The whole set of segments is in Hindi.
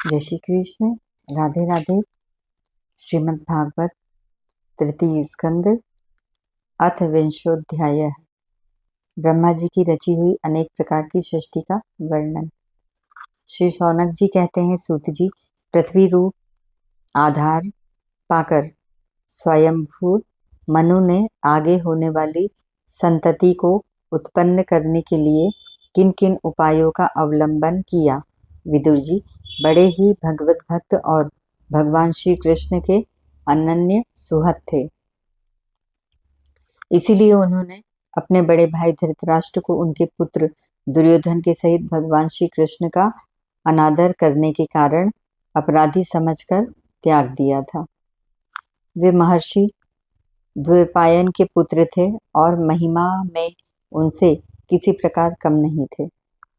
जय श्री कृष्ण। राधे राधे। श्रीमद् भागवत तृतीय स्कंद अथ विंशोध्याय। ब्रह्मा जी की रची हुई अनेक प्रकार की सृष्टि का वर्णन। श्री शौनक जी कहते हैं, सूत जी, पृथ्वी रूप आधार पाकर स्वयंभू मनु ने आगे होने वाली संतति को उत्पन्न करने के लिए किन किन उपायों का अवलंबन किया। विदुर जी बड़े ही भगवत भक्त और भगवान श्री कृष्ण के अनन्य सुहृद थे। इसीलिए उन्होंने अपने बड़े भाई धृतराष्ट्र को उनके पुत्र दुर्योधन के सहित भगवान श्री कृष्ण का अनादर करने के कारण अपराधी समझकर त्याग दिया था। वे महर्षि द्वैपायन के पुत्र थे और महिमा में उनसे किसी प्रकार कम नहीं थे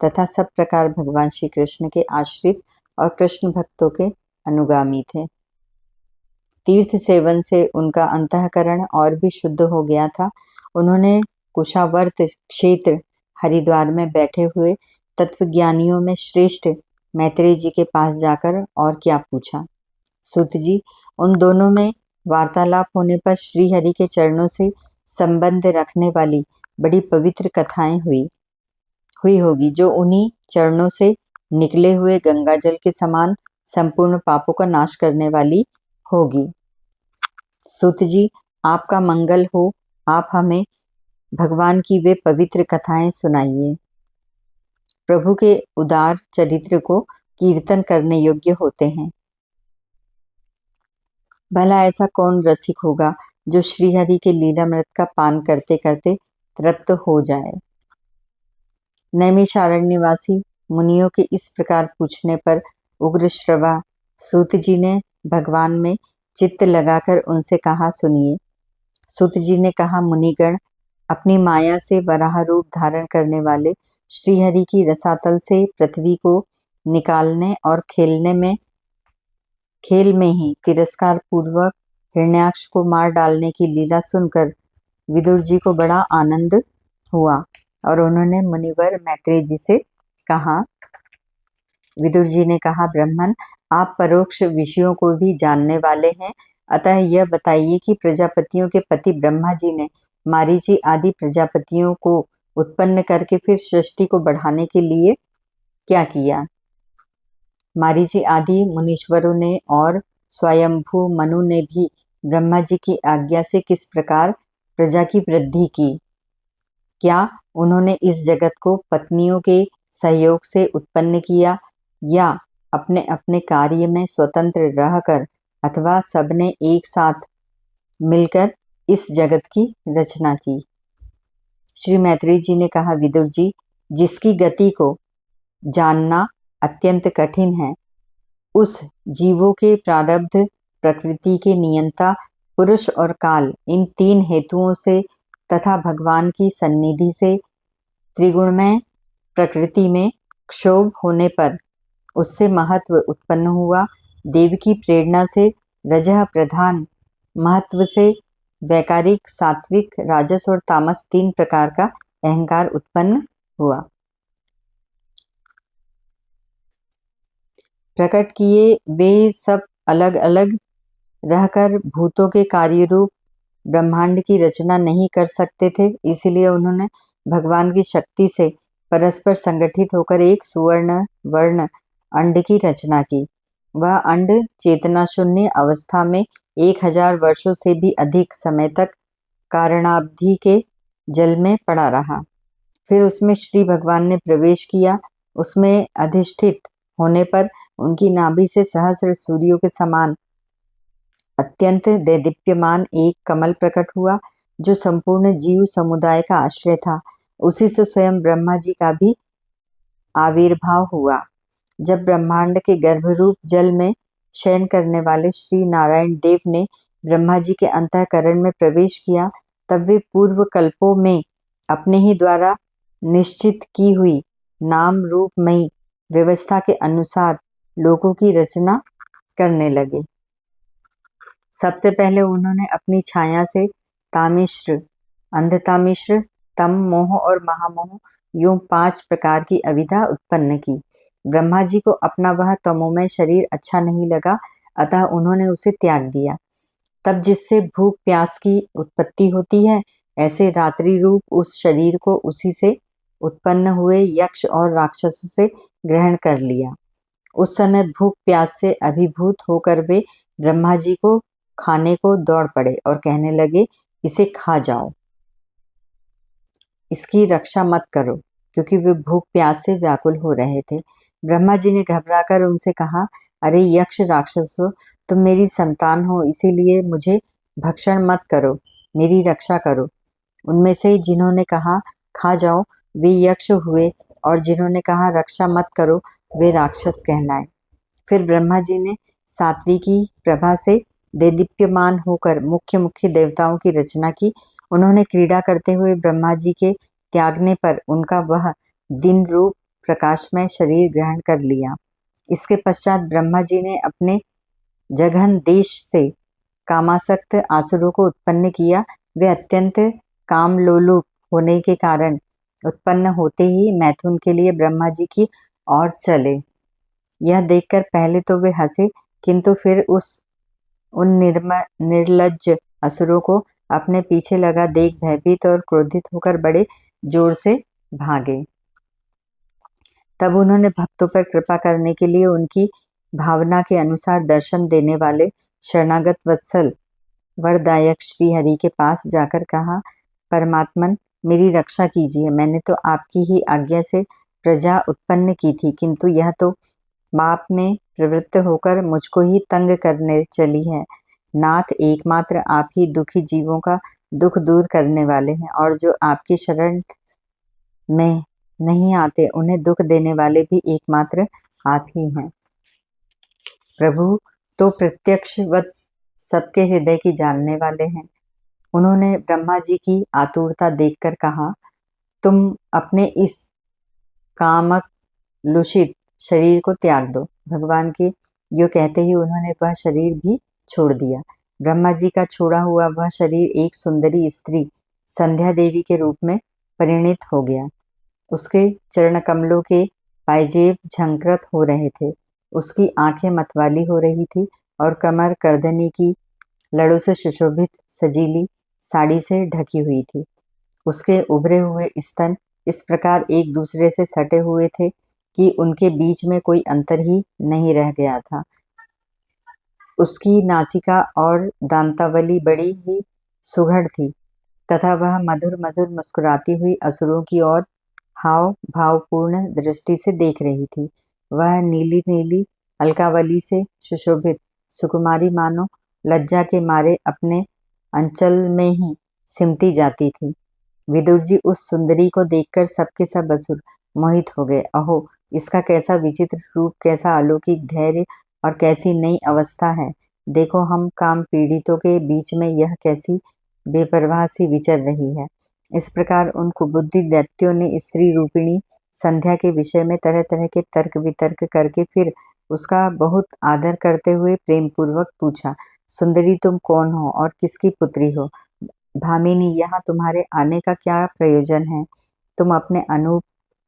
तथा सब प्रकार भगवान श्री कृष्ण के आश्रित और कृष्ण भक्तों के अनुगामी थे। तीर्थ सेवन से उनका अंतःकरण और भी शुद्ध हो गया था। उन्होंने कुशावर्त क्षेत्र हरिद्वार में बैठे हुए तत्वज्ञानियों में श्रेष्ठ मैत्रेय जी के पास जाकर और क्या पूछा। सूत जी, उन दोनों में वार्तालाप होने पर श्री हरि के चरणों से संबंध रखने वाली बड़ी पवित्र कथाएं हुई होगी, जो उन्हीं चरणों से निकले हुए गंगाजल के समान संपूर्ण पापों का नाश करने वाली होगी। सूत जी, आपका मंगल हो। आप हमें भगवान की वे पवित्र कथाएं सुनाइए। प्रभु के उदार चरित्र को कीर्तन करने योग्य होते हैं। भला ऐसा कौन रसिक होगा जो श्रीहरि के लीलामृत का पान करते करते तृप्त हो जाए। नैमिषारण्यवासी मुनियों के इस प्रकार पूछने पर उग्र श्रवा सूत जी ने भगवान में चित्त लगाकर उनसे कहा, सुनिए। सूत जी ने कहा, मुनिगण, अपनी माया से वराह रूप धारण करने वाले श्रीहरि की रसातल से पृथ्वी को निकालने और खेल में ही तिरस्कार पूर्वक हिरण्याक्ष को मार डालने की लीला सुनकर विदुर जी को बड़ा आनंद हुआ और उन्होंने मुनिवर मैत्रेय जी से कहा। विदुर जी ने कहा, ब्राह्मण, आप परोक्ष विषयों को भी जानने वाले हैं, अतः यह बताइए कि प्रजापतियों के पति ब्रह्मा जी ने मारीचि आदि प्रजापतियों को उत्पन्न करके फिर सृष्टि को बढ़ाने के लिए क्या किया। मारीचि आदि मुनीश्वरों ने और स्वयंभू मनु ने भी ब्रह्मा जी की आज्ञा से किस प्रकार प्रजा की वृद्धि की। क्या उन्होंने इस जगत को पत्नियों के सहयोग से उत्पन्न किया या अपने अपने कार्य में स्वतंत्र रहकर अथवा सबने एक साथ मिलकर इस जगत की रचना की। श्री मैत्रेय जी ने कहा, विदुर जी, जिसकी गति को जानना अत्यंत कठिन है, उस जीवों के प्रारब्ध, प्रकृति के नियंता पुरुष और काल, इन तीन हेतुओं से तथा भगवान की सन्निधि से त्रिगुणमय प्रकृति में क्षोभ होने पर उससे महत्व उत्पन्न हुआ। देव की प्रेरणा से रजः प्रधान महत्व से वैकारिक, सात्विक, राजस और तामस तीन प्रकार का अहंकार उत्पन्न हुआ। प्रकट किए वे सब अलग अलग रहकर भूतों के कार्य रूप ब्रह्मांड की रचना नहीं कर सकते थे। इसलिए उन्होंने भगवान की शक्ति से परस्पर संगठित होकर एक सुवर्ण वर्ण अंड की रचना की। वह अंड चेतना शून्य अवस्था में 1000 वर्षों से भी अधिक समय तक कारणाब्धि के जल में पड़ा रहा। फिर उसमें श्री भगवान ने प्रवेश किया। उसमें अधिष्ठित होने पर उनकी नाभि से सहस्र सूर्यों के समान अत्यंत दैदीप्यमान एक कमल प्रकट हुआ, जो संपूर्ण जीव समुदाय का आश्रय था। उसी से स्वयं ब्रह्मा जी का भी आविर्भाव हुआ। जब ब्रह्मांड के गर्भरूप जल में शयन करने वाले श्री नारायण देव ने ब्रह्मा जी के अंतःकरण में प्रवेश किया, तब वे पूर्व कल्पों में अपने ही द्वारा निश्चित की हुई नाम रूपमयी व्यवस्था के अनुसार लोगों की रचना करने लगे। सबसे पहले उन्होंने अपनी छाया से तामिश्र, अंधतामिश्र, तम मोह और महामोह यूं 5 प्रकार की अविद्या उत्पन्न की। ब्रह्मा जी को अपना वह तमोमय शरीर अच्छा नहीं लगा, अतः उन्होंने उसे त्याग दिया। तब जिससे भूख प्यास की उत्पत्ति होती है, ऐसे रात्रि रूप उस शरीर को उसी से उत्पन्न हुए यक्ष और राक्षसों से ग्रहण कर लिया। उस समय भूख प्यास से अभिभूत होकर वे ब्रह्मा जी को खाने को दौड़ पड़े और कहने लगे, इसे खा जाओ, इसकी रक्षा मत करो, क्योंकि वे भूख प्यास से व्याकुल हो रहे थे। ब्रह्मा जी ने घबराकर उनसे कहा, अरे यक्ष राक्षसों, तुम मेरी संतान हो, इसीलिए मुझे भक्षण मत करो, मेरी रक्षा करो। उनमें से जिन्होंने कहा खा जाओ वे यक्ष हुए, और जिन्होंने कहा रक्षा मत करो वे राक्षस कहलाए। फिर ब्रह्मा जी ने सात्विकी की प्रभा से देदीप्यमान होकर मुख्य मुख्य देवताओं की रचना की। उन्होंने क्रीड़ा करते हुए ब्रह्मा जी के त्यागने पर उनका वह दिन रूप प्रकाशमय शरीर ग्रहण कर लिया। इसके पश्चात ब्रह्मा जी ने अपने जघन देश से कामासक्त आसुरों को उत्पन्न किया। वे अत्यंत कामलोलुप होने के कारण उत्पन्न होते ही मैथुन के लिए ब्रह्मा जी की ओर चले। यह देखकर पहले तो वे हंसे, किंतु फिर उन निर्लज्ज असुरों को अपने पीछे लगा देख भयभीत और क्रोधित होकर बड़े जोर से भागे। तब उन्होंने भक्तों पर कृपा करने के लिए उनकी भावना के अनुसार दर्शन देने वाले शरणागत वत्सल वरदायक श्री हरि के पास जाकर कहा, परमात्मन, मेरी रक्षा कीजिए। मैंने तो आपकी ही आज्ञा से प्रजा उत्पन्न की थी, किंतु यह तो पाप में प्रवृत्त होकर मुझको ही तंग करने चली है। नाथ, एकमात्र आप ही दुखी जीवों का दुख दूर करने वाले हैं, और जो आपकी शरण में नहीं आते उन्हें दुख देने वाले भी एकमात्र आप ही हैं। प्रभु तो प्रत्यक्षवत सबके हृदय की जानने वाले हैं। उन्होंने ब्रह्मा जी की आतुरता देखकर कहा, तुम अपने इस कामक लुषित शरीर को त्याग दो। भगवान के यो कहते ही उन्होंने वह शरीर भी छोड़ दिया। ब्रह्मा जी का छोड़ा हुआ वह शरीर एक सुंदरी स्त्री संध्या देवी के रूप में परिणित हो गया। उसके चरण कमलों के पायजेब झंकृत हो रहे थे, उसकी आंखें मतवाली हो रही थी और कमर करधनी की लड़ों से सुशोभित सजीली साड़ी से ढकी हुई थी। उसके उभरे हुए स्तन इस प्रकार एक दूसरे से सटे हुए थे कि उनके बीच में कोई अंतर ही नहीं रह गया था। उसकी नासिका और दांतावली बड़ी ही सुघड़ थी तथा वह मधुर मधुर मुस्कुराती हुई असुरों की ओर हाव भावपूर्ण दृष्टि से देख रही थी। वह नीली नीली अलकावली से सुशोभित सुकुमारी मानो लज्जा के मारे अपने अंचल में ही सिमटी जाती थी। विदुर जी उस सुंदरी को देखकर सबके सब असुर मोहित हो गए। अहो, इसका कैसा विचित्र रूप, कैसा अलौकिक धैर्य और कैसी नई अवस्था है। देखो, हम काम पीड़ितों के बीच में यह कैसी बेपरवाह सी विचर रही है। इस प्रकार उन कुबुद्धि दैत्यों ने स्त्री रूपिणी संध्या के विषय में तरह तरह के तर्क वितर्क करके फिर उसका बहुत आदर करते हुए प्रेम पूर्वक पूछा, सुंदरी, तुम कौन हो और किसकी पुत्री हो? भामिनी, यहाँ तुम्हारे आने का क्या प्रयोजन है? तुम अपने अनूप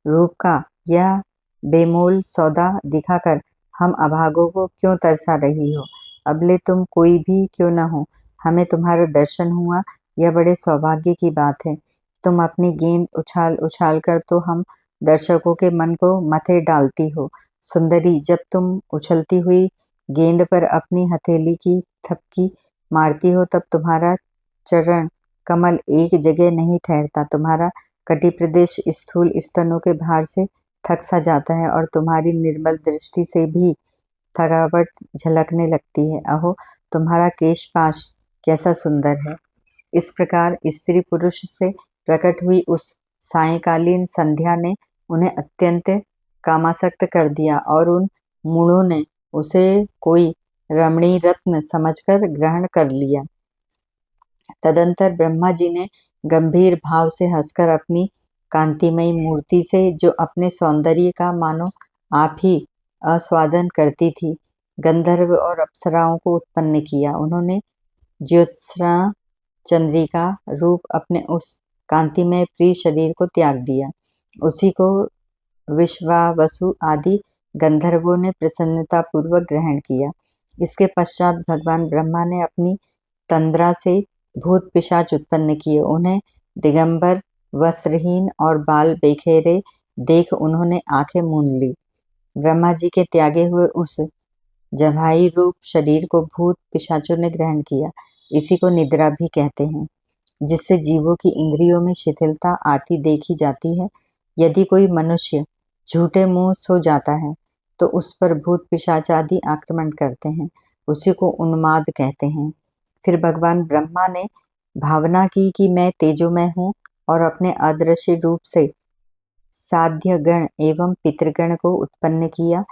रूप का यह बेमोल सौदा दिखाकर हम अभागों को क्यों तरसा रही हो? अबले तुम कोई भी क्यों न हो, हमें तुम्हारा दर्शन हुआ, यह बड़े सौभाग्य की बात है। तुम अपनी गेंद उछाल उछाल कर तो हम दर्शकों के मन को मथे डालती हो। सुंदरी, जब तुम उछलती हुई गेंद पर अपनी हथेली की थपकी मारती हो तब तुम्हारा चरण कमल एक जगह नहीं ठहरता। तुम्हारा कटी प्रदेश स्थूल स्तनों के भार से थक सा जाता है और तुम्हारी निर्मल दृष्टि से भी थकावट झलकने लगती है। अहो, तुम्हारा केशपाश कैसा सुंदर है। इस प्रकार स्त्री पुरुष से प्रकट हुई उस सायंकालीन संध्या ने उन्हें अत्यंत कामासक्त कर दिया और उन मूढ़ों ने उसे कोई रमणी रत्न समझकर ग्रहण कर लिया। तदंतर ब्रह्मा जी ने गंभीर भाव से हंसकर अपनी कांतिमयी मूर्ति से, जो अपने सौंदर्य का मानो आप ही आस्वादन करती थी, गंधर्व और अप्सराओं को उत्पन्न किया। उन्होंने ज्योत्स्ना चंद्रिका रूप अपने उस कांतिमय प्रिय शरीर को त्याग दिया। उसी को विश्वावसु आदि गंधर्वों ने प्रसन्नता पूर्वक ग्रहण किया। इसके पश्चात भगवान ब्रह्मा ने अपनी तंद्रा से भूत पिशाच उत्पन्न किए। उन्हें दिगंबर, वस्त्रहीन और बाल बेखेरे देख उन्होंने आंखें मूंद ली। ब्रह्मा जी के त्यागे हुए उस जम्हाई रूप शरीर को भूत पिशाचों ने ग्रहण किया। इसी को निद्रा भी कहते हैं, जिससे जीवों की इंद्रियों में शिथिलता आती देखी जाती है। यदि कोई मनुष्य झूठे मुंह सो जाता है तो उस पर भूत पिशाच आदि आक्रमण करते हैं। उसी को उन्माद कहते हैं। फिर भगवान ब्रह्मा ने भावना की कि मैं तेजोमय हूँ और अपने अदृश्य रूप से साध्य गण एवं पितृगण को उत्पन्न किया।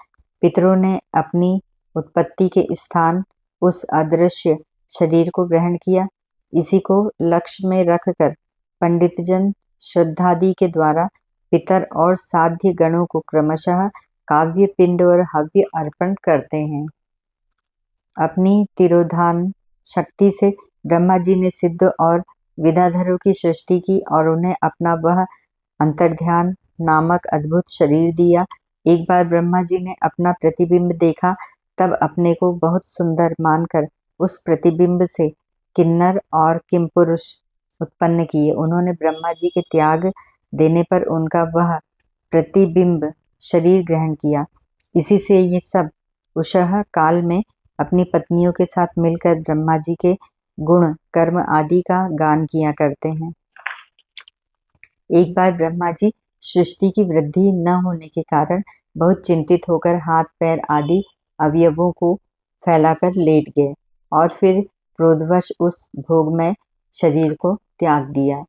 पितरों ने अपनी उत्पत्ति के स्थान उस अदृश्य शरीर को ग्रहण किया। इसी को लक्ष्य में रखकर पंडितजन श्रद्धादि के द्वारा पितर और साध्य गणों को क्रमशः काव्य पिंड और हव्य अर्पण करते हैं। अपनी तिरोधान शक्ति से ब्रह्मा जी ने सिद्ध और विद्याधरों की सृष्टि की और उन्हें अपना वह अंतर्ध्यान नामक अद्भुत शरीर दिया। एक बार ब्रह्मा जी ने अपना प्रतिबिंब देखा, तब अपने को बहुत सुंदर मानकर उस प्रतिबिंब से किन्नर और किमपुरुष उत्पन्न किए। उन्होंने ब्रह्मा जी के त्याग देने पर उनका वह प्रतिबिंब शरीर ग्रहण किया। इसी से ये सब उषः काल में अपनी पत्नियों के साथ मिलकर ब्रह्मा जी के गुण कर्म आदि का गान किया करते हैं। एक बार ब्रह्मा जी सृष्टि की वृद्धि न होने के कारण बहुत चिंतित होकर हाथ पैर आदि अवयवों को फैलाकर लेट गए और फिर क्रोधवश उस भोगमय शरीर को त्याग दिया।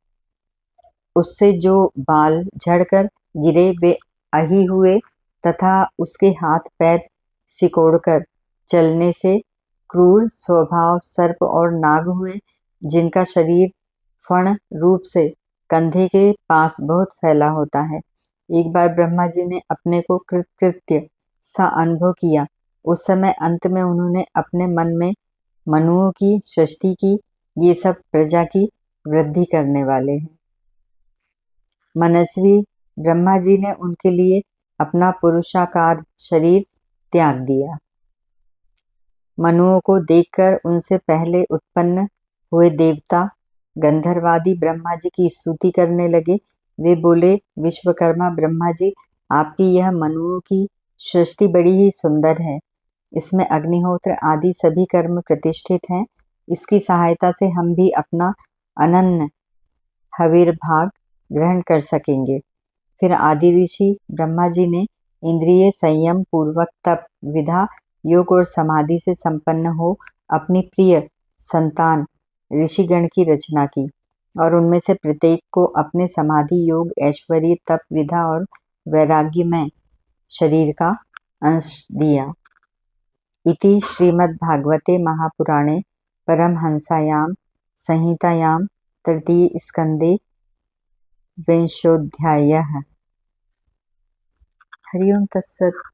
उससे जो बाल झड़कर गिरे वे अही हुए तथा उसके हाथ पैर सिकोड़कर चलने से क्रूर स्वभाव सर्प और नाग हुए, जिनका शरीर फण रूप से कंधे के पास बहुत फैला होता है। एक बार ब्रह्मा जी ने अपने को कृतकृत्य सा अनुभव किया। उस समय अंत में उन्होंने अपने मन में मनुओं की सृष्टि की। ये सब प्रजा की वृद्धि करने वाले हैं। मनस्वी ब्रह्मा जी ने उनके लिए अपना पुरुषाकार शरीर त्याग दिया। मनुओं को देखकर उनसे पहले उत्पन्न हुए देवता गंधर्वादी ब्रह्मा जी की स्तुति करने लगे। वे बोले, विश्वकर्मा ब्रह्मा जी, आपकी यह मनुओं की सृष्टि बड़ी ही सुंदर है। इसमें अग्निहोत्र आदि सभी कर्म प्रतिष्ठित हैं। इसकी सहायता से हम भी अपना अनन्य हविर्भाग ग्रहण कर सकेंगे। फिर आदि ऋषि ब्रह्मा जी ने इंद्रिय संयम पूर्वक तप विधा योग और समाधि से संपन्न हो अपनी प्रिय संतान ऋषिगण की रचना की और उनमें से प्रत्येक को अपने समाधि योग ऐश्वर्य तप विधा और वैराग्यमय शरीर का अंश दिया। इति श्रीमद्भागवते महापुराणे परमहंसायां संहितायां तृतीय स्कंदे विंशोऽध्यायः। हरि ओम तत्सत्।